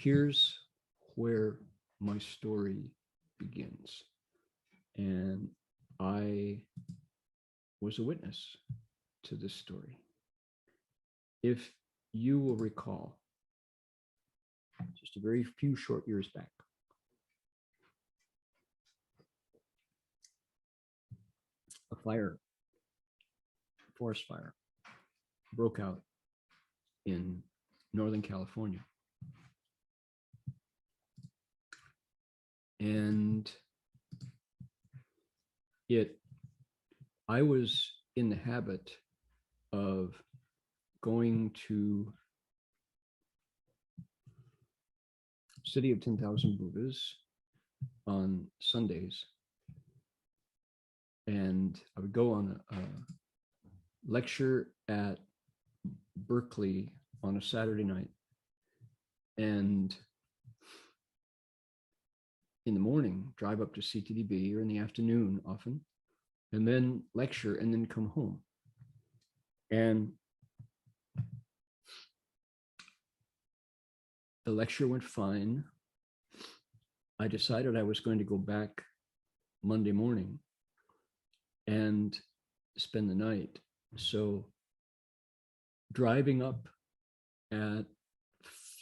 here's where my story begins. And I was a witness to this story. If you will recall, just a very few short years back, a fire, forest fire, broke out in Northern California. And I was in the habit of going to City of 10,000 Buddhas on Sundays. And I would go on a lecture at Berkeley on a Saturday night. And in the morning, drive up to CTDB, or in the afternoon often, and then lecture and then come home. And the lecture went fine. I decided I was going to go back Monday morning and spend the night. So driving up at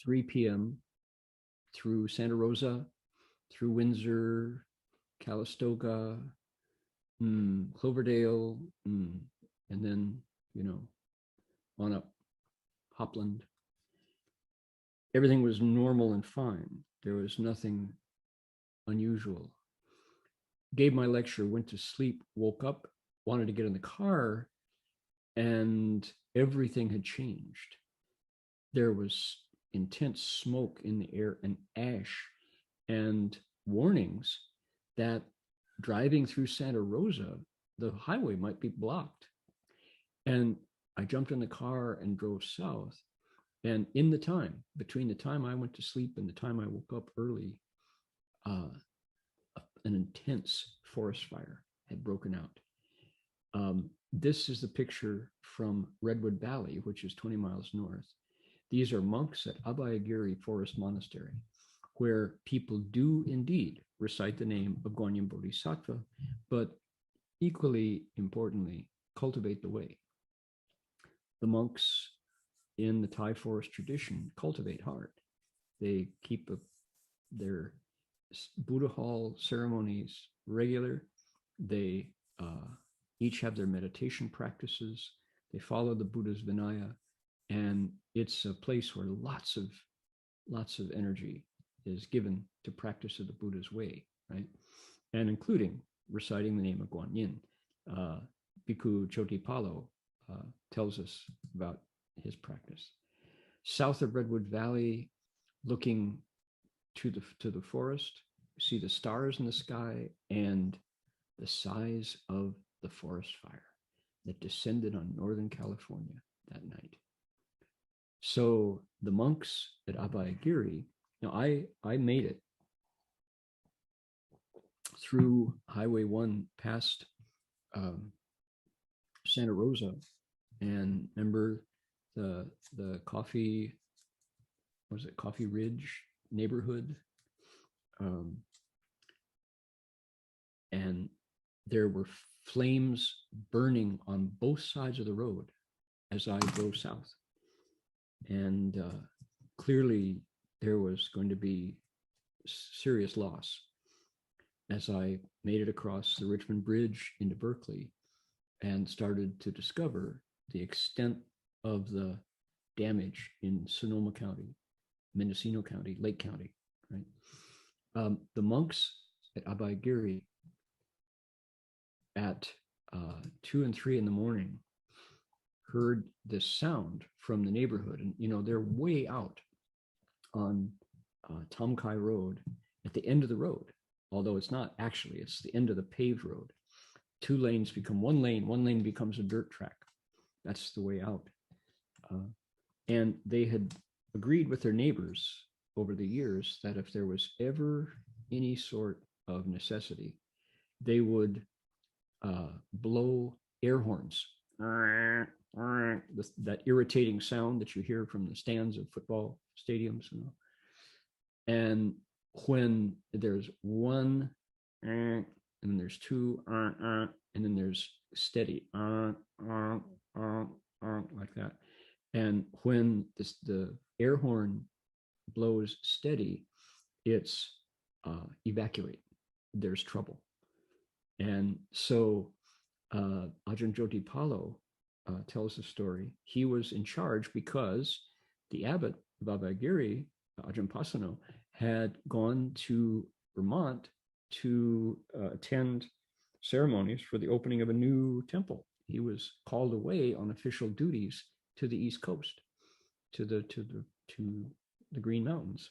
3 p.m. through Santa Rosa, through Windsor, Calistoga, Cloverdale, and then, on up Hopland. Everything was normal and fine. There was nothing unusual. Gave my lecture, went to sleep, woke up, wanted to get in the car, and everything had changed. There was intense smoke in the air and ash and warnings that driving through Santa Rosa, the highway might be blocked. And I jumped in the car and drove south. And in the time, between the time I went to sleep and the time I woke up early, an intense forest fire had broken out. This is the picture from Redwood Valley, which is 20 miles north. These are monks at Abhayagiri Forest Monastery, where people do indeed recite the name of Guanyin Bodhisattva, but equally importantly, cultivate the way. The monks in the Thai forest tradition cultivate hard. They keep their Buddha hall ceremonies regular. They each have their meditation practices. They follow the Buddha's Vinaya, and it's a place where lots of energy is given to practice of the Buddha's way, right? And including reciting the name of Guanyin. Bhikkhu Chotipalo tells us about his practice. South of Redwood Valley, looking to the forest, see the stars in the sky and the size of the forest fire that descended on Northern California that night. So the monks at Abhayagiri, I made it through Highway 1 past Santa Rosa, and remember the Coffee Ridge neighborhood, and there were flames burning on both sides of the road as I drove south, and clearly there was going to be serious loss. As I made it across the Richmond Bridge into Berkeley and started to discover the extent of the damage in Sonoma County, Mendocino County, Lake County, right? The monks at Abhayagiri at 2 and 3 in the morning heard this sound from the neighborhood, and they're way out on Tom Kai Road at the end of the road, although it's not actually, it's the end of the paved road. 2 lanes become 1 lane, 1 lane becomes a dirt track. That's the way out. And they had agreed with their neighbors over the years that if there was ever any sort of necessity, they would blow air horns, that irritating sound that you hear from the stands of football stadiums, And when there's one, and then there's two, and then there's steady, like that. And when the air horn blows steady, it's evacuate. There's trouble. And so Ajahn Jotipalo tells the story. He was in charge because the abbot of Abhayagiri, Ajahn Pasano, had gone to Vermont to attend ceremonies for the opening of a new temple. He was called away on official duties to the East Coast, to the Green Mountains.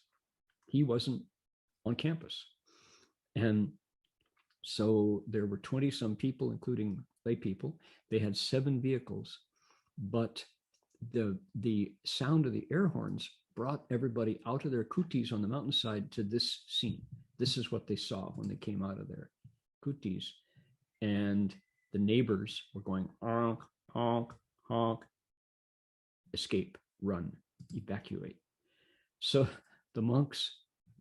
He wasn't on campus. And so there were 20 some people, including lay people. They had 7 vehicles, but the sound of the air horns brought everybody out of their kutis on the mountainside to this scene. This is what they saw when they came out of their kutis. And the neighbors were going, honk, honk, honk, escape, run, evacuate. So the monks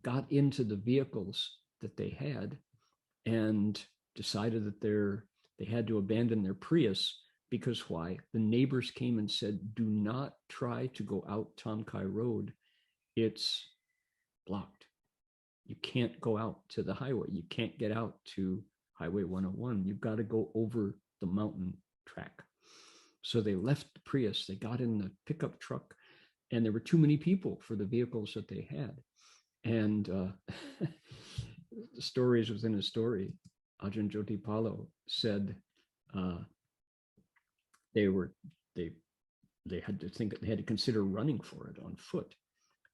got into the vehicles that they had and decided that they had to abandon their Prius, because why? The neighbors came and said, do not try to go out Tonkai Road. It's blocked. You can't go out to the highway. You can't get out to Highway 101. You've got to go over the mountain track. So they left the Prius, they got in the pickup truck, and there were too many people for the vehicles that they had. And the story is within a story. Ajahn Jotipalo said they had to consider running for it on foot.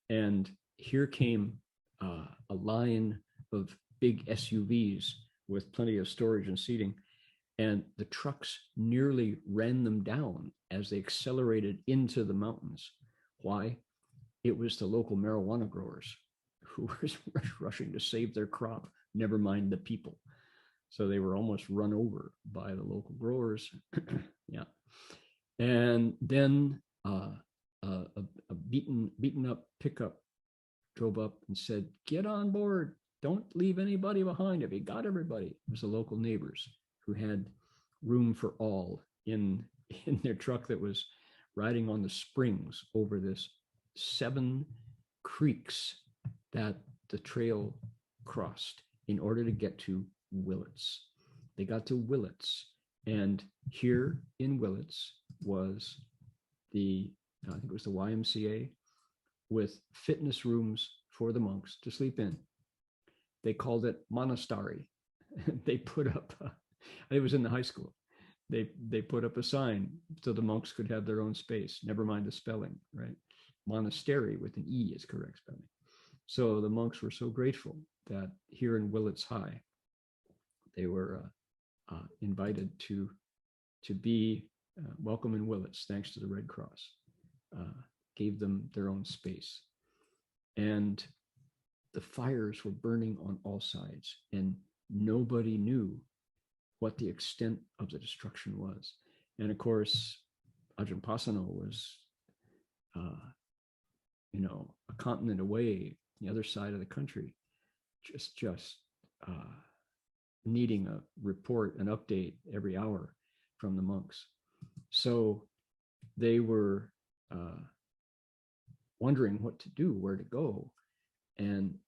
And here came a line of big SUVs with plenty of storage and seating, and the trucks nearly ran them down as they accelerated into the mountains. Why? It was the local marijuana growers who were rushing to save their crop, never mind the people. So they were almost run over by the local growers. Yeah. And then a beaten up pickup drove up and said, get on board. Don't leave anybody behind. If you got everybody. It was the local neighbors who had room for all in their truck that was riding on the springs over this 7 creeks that the trail crossed in order to get to Willits. They got to Willits, and here in Willits was I think it was the YMCA, with fitness rooms for the monks to sleep in. They called it monastery. They put up, it was in the high school. They put up a sign so the monks could have their own space. Never mind the spelling, right? Monastery with an E is correct spelling. So the monks were so grateful that here in Willits High, they were invited to be welcome in Willits, thanks to the Red Cross. Gave them their own space. And the fires were burning on all sides, and nobody knew what the extent of the destruction was. And of course, Ajahn Pasano was, a continent away, the other side of the country, just needing a report, an update every hour from the monks. So they were wondering what to do, where to go. And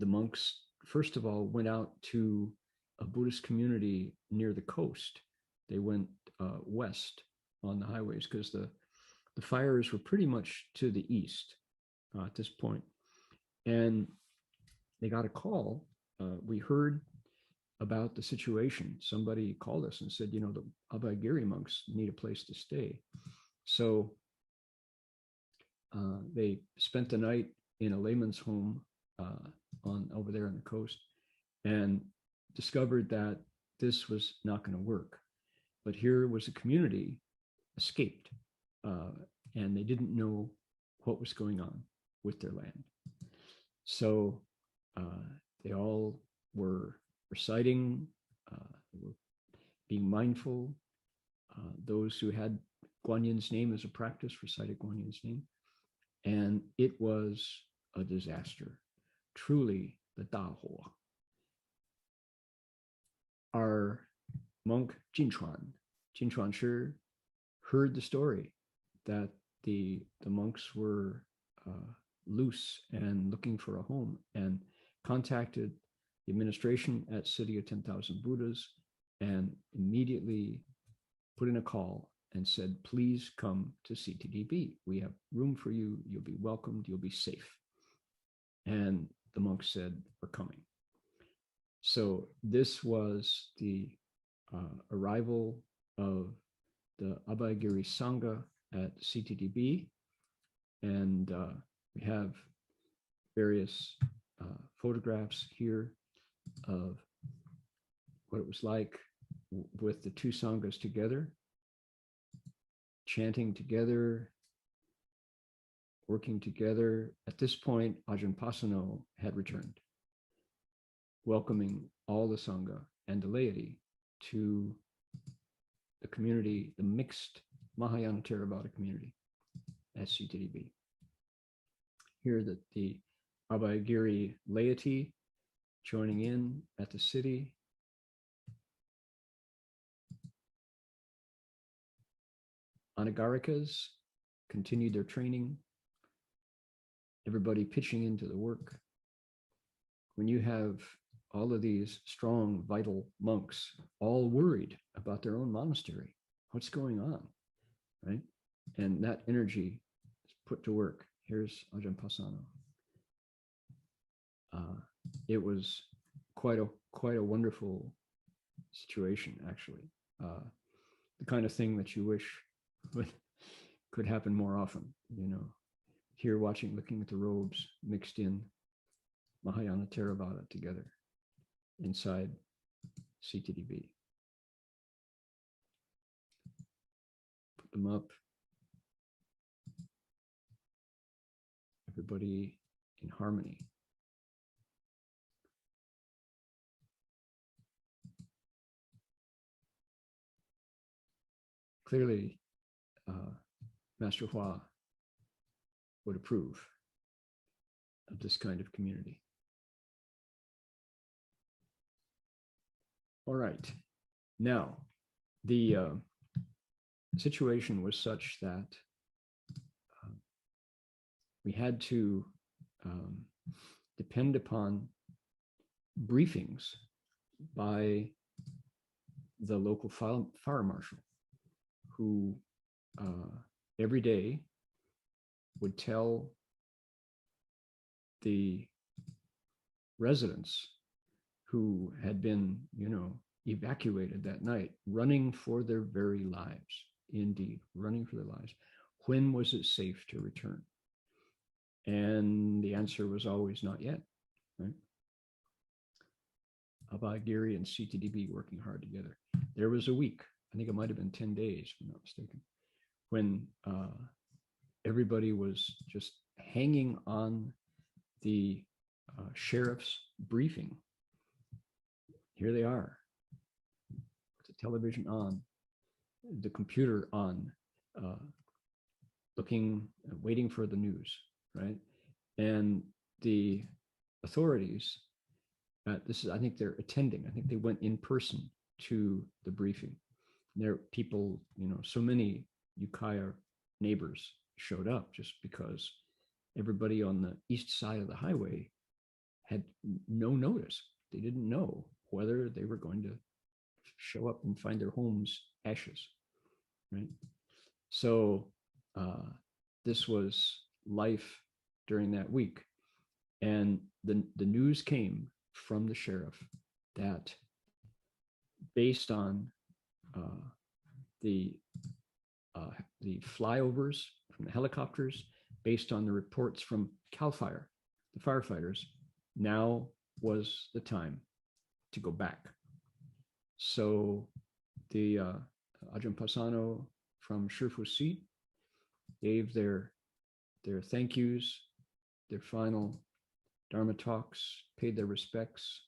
the monks, first of all, went out to a Buddhist community near the coast. They went west on the highways because the fires were pretty much to the east at this point. And they got a call. We heard about the situation. Somebody called us and said, the Abhayagiri monks need a place to stay. So they spent the night in a layman's home over there on the coast, and discovered that this was not going to work. But here was a community escaped, and they didn't know what was going on with their land. So they all were reciting, they were being mindful. Those who had Guan Yin's name as a practice recited Guan Yin's name. And it was a disaster. truly the 大火. Our monk Jin Chuan Shi heard the story that the monks were loose and looking for a home, and contacted the administration at City of 10,000 Buddhas and immediately put in a call and said, please come to CTDB. We have room for you. You'll be welcomed. You'll be safe. And the monks said, we're coming. So this was the arrival of the Abhayagiri Sangha at CTDB. And we have various photographs here of what it was like with the two Sanghas together, chanting together, working together. At this point, Ajahn Pasano had returned, welcoming all the Sangha and the laity to the community, the mixed Mahayana Theravada community at CTDB. Here that the Abhayagiri laity joining in at the city. Anagarikas continued their training. Everybody pitching into the work. When you have all of these strong, vital monks all worried about their own monastery, what's going on, right? And that energy is put to work. Here's Ajahn Pasano. It was quite a wonderful situation, actually. The kind of thing that you wish could happen more often, you know. Here watching, looking at the robes mixed in Mahayana Theravada together inside CTDB. Put them up. Everybody in harmony. Clearly, Master Hua would approve of this kind of community. All right. Now, the situation was such that we had to depend upon briefings by the local fire marshal, who every day would tell the residents who had been, you know, evacuated that night, running for their very lives, indeed, running for their lives. When was it safe to return? And the answer was always not yet, right? Abhayagiri and CTDB working hard together. There was a week, I think it might have been 10 days, if I'm not mistaken, when everybody was just hanging on the sheriff's briefing. Here they are, the television on, the computer on, looking, waiting for the news, right? And the authorities, I think they're attending. I think they went in person to the briefing. There are people, you know, so many Ukiah neighbors showed up just because everybody on the east side of the highway had no notice. They didn't know whether they were going to show up and find their homes ashes, right? So this was life during that week. And the news came from the sheriff that based on the flyovers from the helicopters, based on the reports from CAL FIRE, the firefighters, now was the time to go back. So the Ajahn Pasano from Shifu seat gave their thank yous, their final Dharma talks, paid their respects,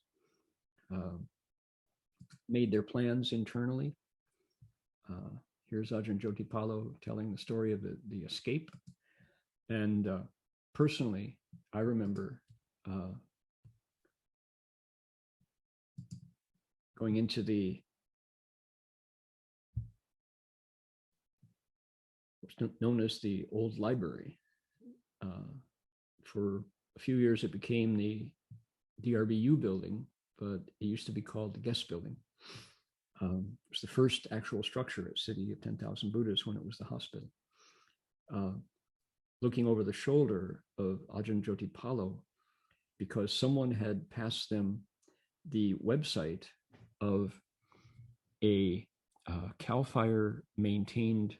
made their plans internally. Here's Ajahn Jotipalo telling the story of the escape. And personally, I remember going into the what's known as the old library. For a few years, it became the DRBU building, but it used to be called the guest building. It was the first actual structure at City of 10,000 Buddhas when it was the hospital. Looking over the shoulder of Ajahn Jotipalo, because someone had passed them the website of a CAL FIRE maintained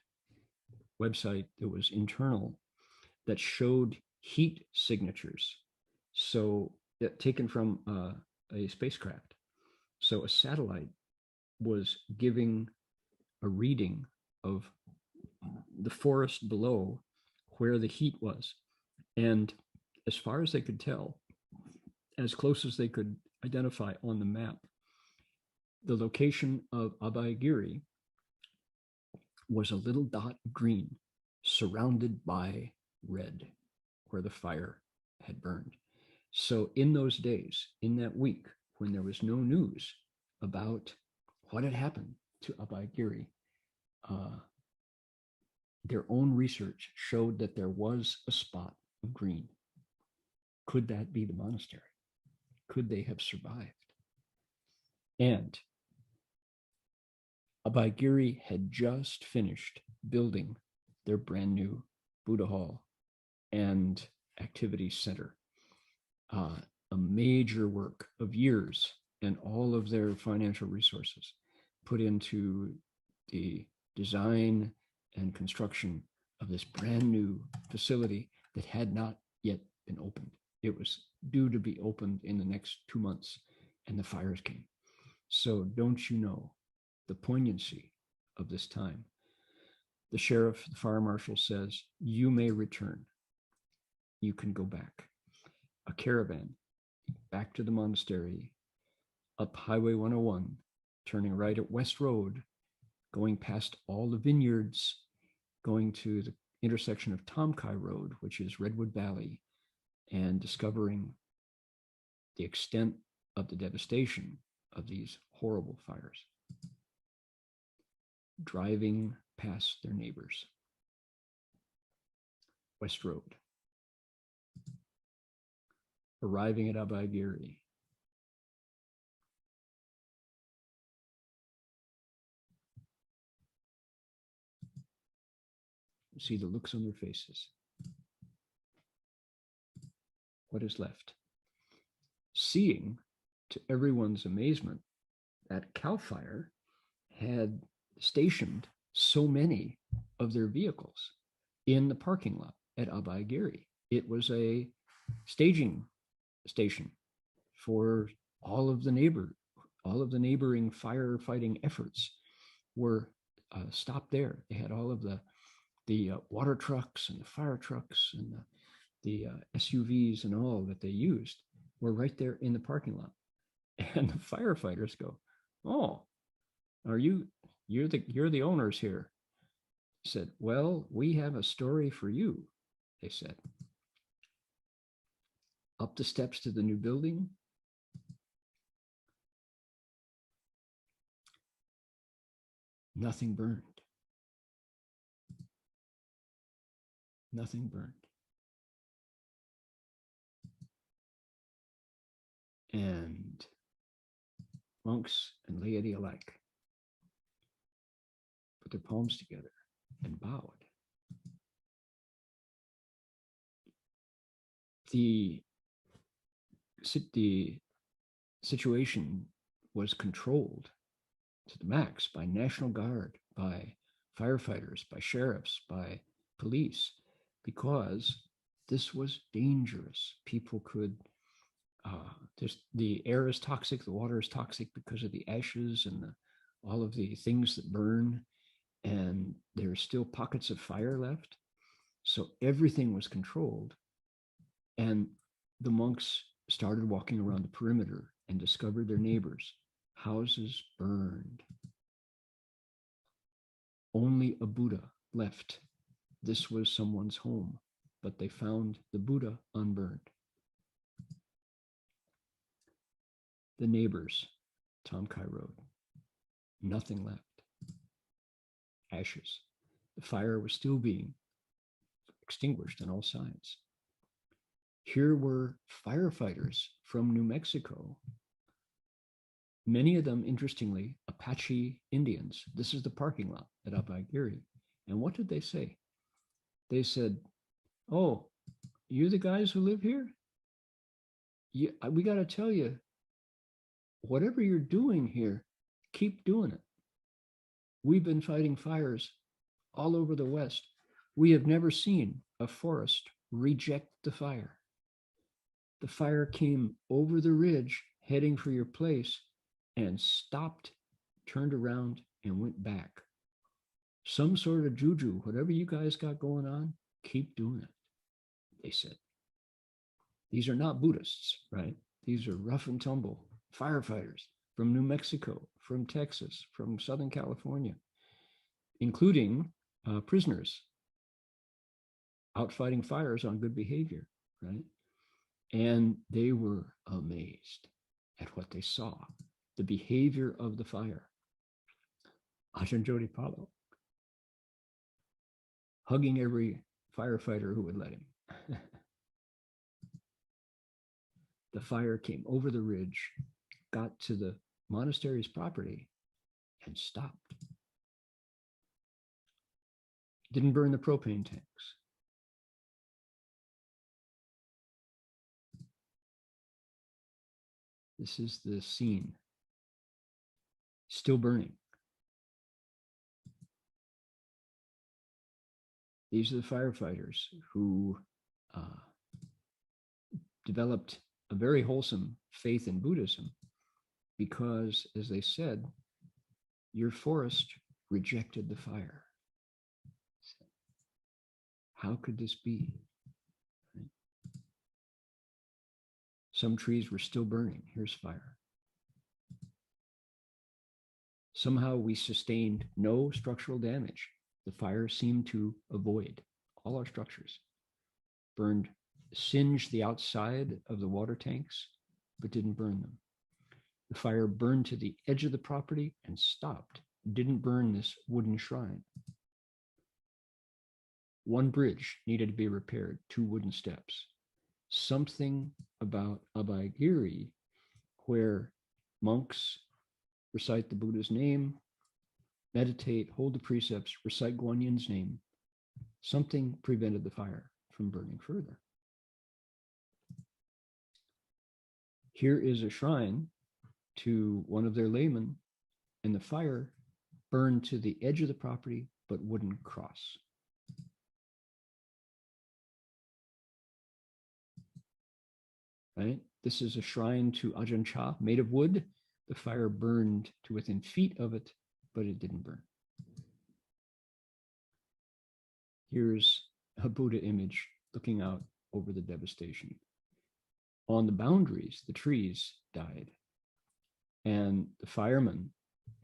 website that was internal that showed heat signatures. So taken from a spacecraft. So a satellite was giving a reading of the forest below where the heat was. And as far as they could tell, as close as they could identify on the map, the location of Abhayagiri was a little dot of green surrounded by red where the fire had burned. So in those days, in that week, when there was no news about what had happened to Abhayagiri, their own research showed that there was a spot of green. Could that be the monastery? Could they have survived? And Abhayagiri had just finished building their brand new Buddha Hall and Activity Center. A major work of years and all of their financial resources put into the design and construction of this brand new facility that had not yet been opened. It was due to be opened in the next 2 months, and the fires came. So don't you know the poignancy of this time? The sheriff, the fire marshal says, you may return. You can go back. A caravan back to the monastery, up Highway 101, turning right at West Road, going past all the vineyards, going to the intersection of Tomkai Road, which is Redwood Valley, and discovering the extent of the devastation of these horrible fires. Driving past their neighbors. West Road. Arriving at Abhayagiri. You see the looks on their faces. What is left? Seeing, to everyone's amazement, that CAL FIRE had stationed so many of their vehicles in the parking lot at Abhayagiri. It was a staging station for all of the neighboring firefighting efforts were stopped there. They had all of the water trucks and the fire trucks and the SUVs and all that they used were right there in the parking lot. And the firefighters go, "Oh, you're the owners here?" I said, "Well, we have a story for you," they said. Up the steps to the new building. Nothing burned. Nothing burned. And monks and laity alike put their palms together and bowed. The situation was controlled to the max by National Guard, by firefighters, by sheriffs, by police, because this was dangerous. People could, the air is toxic, the water is toxic because of the ashes and all of the things that burn, and there are still pockets of fire left. So everything was controlled. And the monks started walking around the perimeter and discovered their neighbors. Houses burned. Only a Buddha left. This was someone's home, but they found the Buddha unburned. The neighbors Tom Kai Road. Nothing left. Ashes. The fire was still being extinguished on all sides. Here were firefighters from New Mexico. Many of them, interestingly, Apache Indians. This is the parking lot at Abaigiri. And what did they say? They said, "Oh, you the guys who live here? Yeah, we got to tell you, whatever you're doing here, keep doing it. We've been fighting fires all over the West. We have never seen a forest reject the fire. The fire came over the ridge, heading for your place, and stopped, turned around, and went back. Some sort of juju, whatever you guys got going on, keep doing it," they said. These are not Buddhists, right? These are rough and tumble firefighters from New Mexico, from Texas, from Southern California, including prisoners out fighting fires on good behavior, right? And they were amazed at what they saw, the behavior of the fire. Ajahn Jodhipalo hugging every firefighter who would let him. The fire came over the ridge, got to the monastery's property, and stopped. Didn't burn the propane tanks. This is the scene. Still burning. These are the firefighters who developed a very wholesome faith in Buddhism because, as they said, your forest rejected the fire. How could this be? Right? Some trees were still burning. Here's fire. Somehow we sustained no structural damage. The fire seemed to avoid all our structures. Burned, singed the outside of the water tanks, but didn't burn them. The fire burned to the edge of the property and stopped. Didn't burn this wooden shrine. One bridge needed to be repaired, 2 wooden steps. Something about Abaigiri, where monks recite the Buddha's name, meditate, hold the precepts, recite Guan Yin's name. Something prevented the fire from burning further. Here is a shrine to one of their laymen, and the fire burned to the edge of the property, but wouldn't cross. Right? This is a shrine to Ajahn Chah, made of wood. The fire burned to within feet of it, but it didn't burn. Here's a Buddha image looking out over the devastation. On the boundaries, the trees died. And the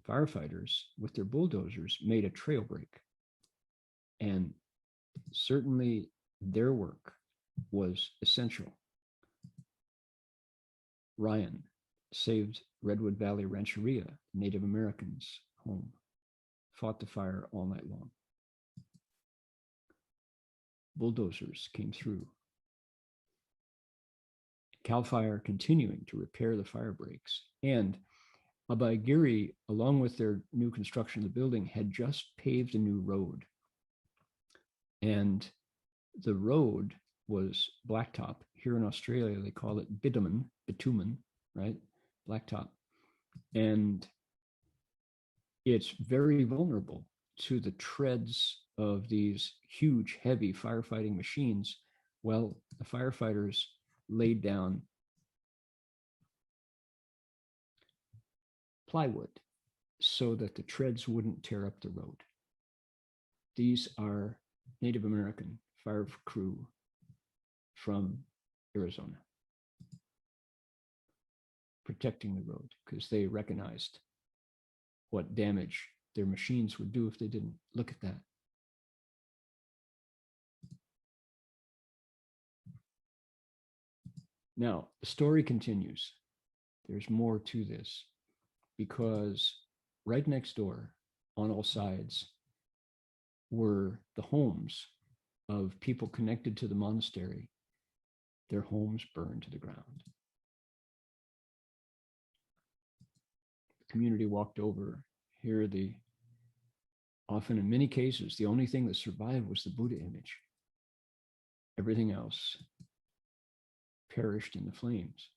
firefighters, with their bulldozers, made a trail break. And certainly their work was essential. Ryan saved Redwood Valley Rancheria, Native Americans' home, fought the fire all night long. Bulldozers came through. CAL FIRE continuing to repair the fire breaks. And Abaigiri, along with their new construction of the building, had just paved a new road. And the road was blacktop. Here in Australia, they call it bitumen, right? Blacktop. And it's very vulnerable to the treads of these huge, heavy firefighting machines. Well, the firefighters laid down plywood so that the treads wouldn't tear up the road. These are Native American fire crew from Arizona, protecting the road because they recognized what damage their machines would do if they didn't. Look at that. Now, the story continues. There's more to this. because right next door on all sides were the homes of people connected to the monastery. Their homes burned to the ground. The community walked over. Here, often in many cases, the only thing that survived was the Buddha image. Everything else perished in the flames.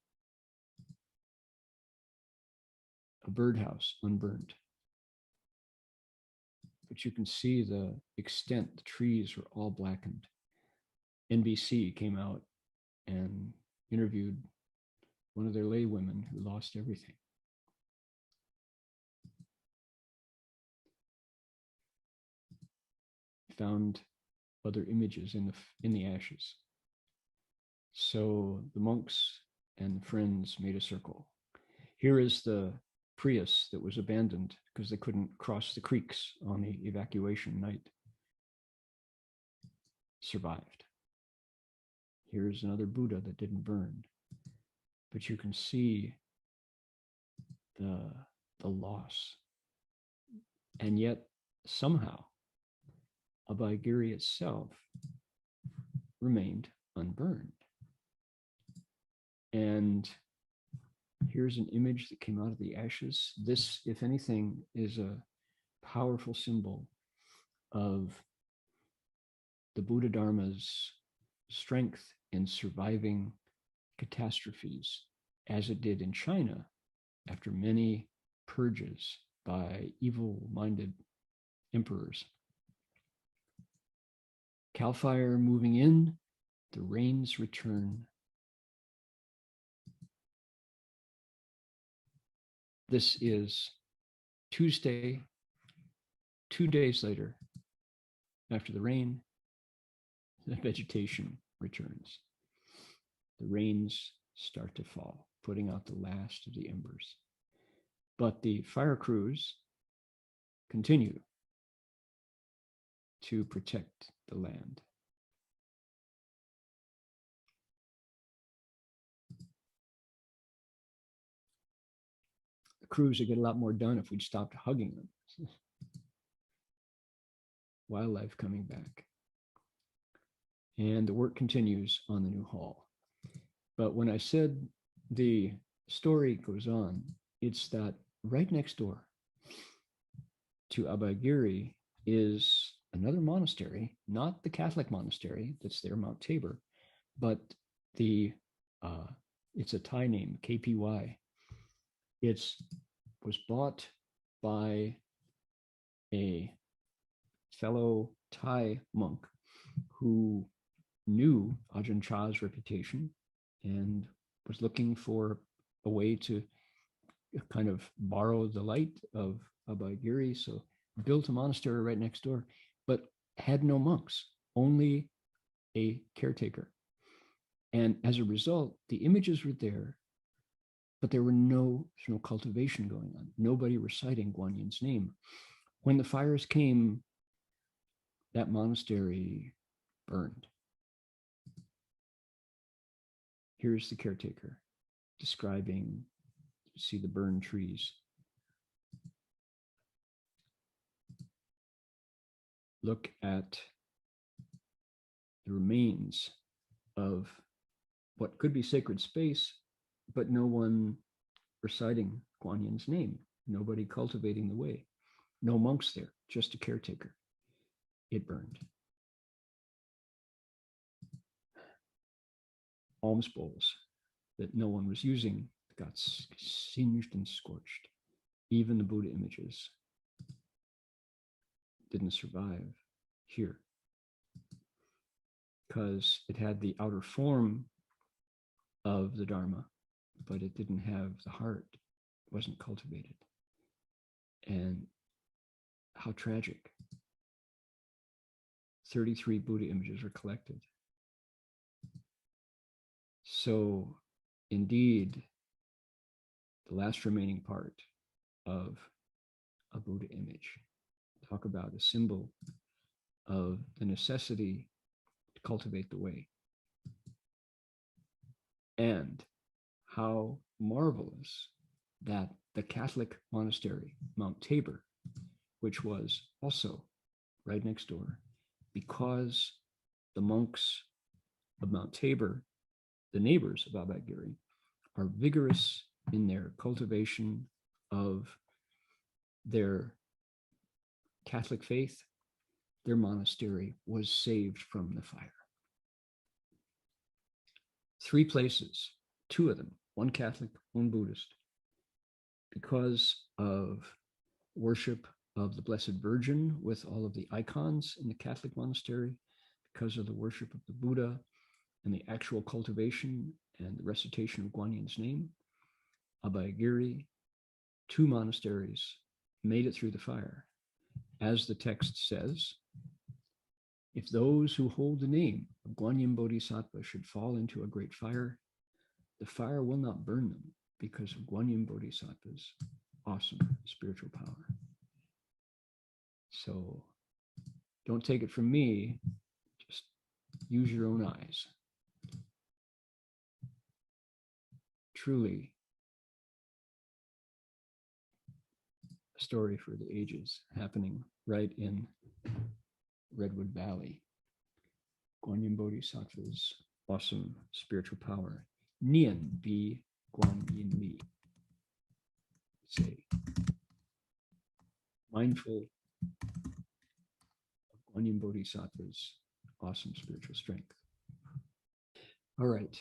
A birdhouse unburned. But you can see the extent, the trees were all blackened. NBC came out and interviewed one of their lay women who lost everything. Found other images in the ashes. So the monks and friends made a circle. Here is the Prius that was abandoned because they couldn't cross the creeks on the evacuation night. Survived. Here's another Buddha that didn't burn. But you can see the loss. And yet, somehow, Abhayagiri itself remained unburned. And here's an image that came out of the ashes. This, if anything, is a powerful symbol of the Buddha Dharma's strength in surviving catastrophes, as it did in China after many purges by evil-minded emperors. Cal fire moving in, the rains return. This is Tuesday, 2 days later, after the rain, the vegetation returns. The rains start to fall, putting out the last of the embers. But the fire crews continue to protect the land. The crews would get a lot more done if we'd stopped hugging them. Wildlife coming back. And the work continues on the new hall. But when I said the story goes on, it's that right next door to Abhayagiri is another monastery, not the Catholic monastery that's there, Mount Tabor, but it's a Thai name, KPY. It was bought by a fellow Thai monk who knew Ajahn Chah's reputation and was looking for a way to kind of borrow the light of Abhayagiri, so built a monastery right next door, but had no monks, only a caretaker. And as a result, the images were there, but there was no cultivation going on. Nobody reciting Guan Yin's name. When the fires came, that monastery burned. Here's the caretaker describing, see the burned trees. Look at the remains of what could be sacred space, but no one reciting Guan Yin's name, nobody cultivating the way, no monks there, just a caretaker. It burned. Alms bowls that no one was using got singed and scorched. Even the Buddha images didn't survive here because it had the outer form of the Dharma, but it didn't have the heart, it wasn't cultivated. And how tragic. 33 Buddha images were collected. So indeed, the last remaining part of a Buddha image. Talk about a symbol of the necessity to cultivate the way. And how marvelous that the Catholic monastery, Mount Tabor, which was also right next door, because the monks of Mount Tabor, the neighbors of Abhagiri, are vigorous in their cultivation of their Catholic faith, their monastery was saved from the fire. 3 places, 2 of them, one Catholic, one Buddhist, because of worship of the Blessed Virgin with all of the icons in the Catholic monastery, because of the worship of the Buddha and the actual cultivation and the recitation of Guanyin's name, Abhayagiri, 2 monasteries made it through the fire. As the text says, if those who hold the name of Guanyin Bodhisattva should fall into a great fire, the fire will not burn them because of Guanyin Bodhisattva's awesome spiritual power. So don't take it from me, just use your own eyes. Truly a story for the ages happening right in Redwood Valley. Guanyin Bodhisattva's awesome spiritual power. Nian bi Guanyin li. Say, mindful of Guanyin Bodhisattva's awesome spiritual strength. All right.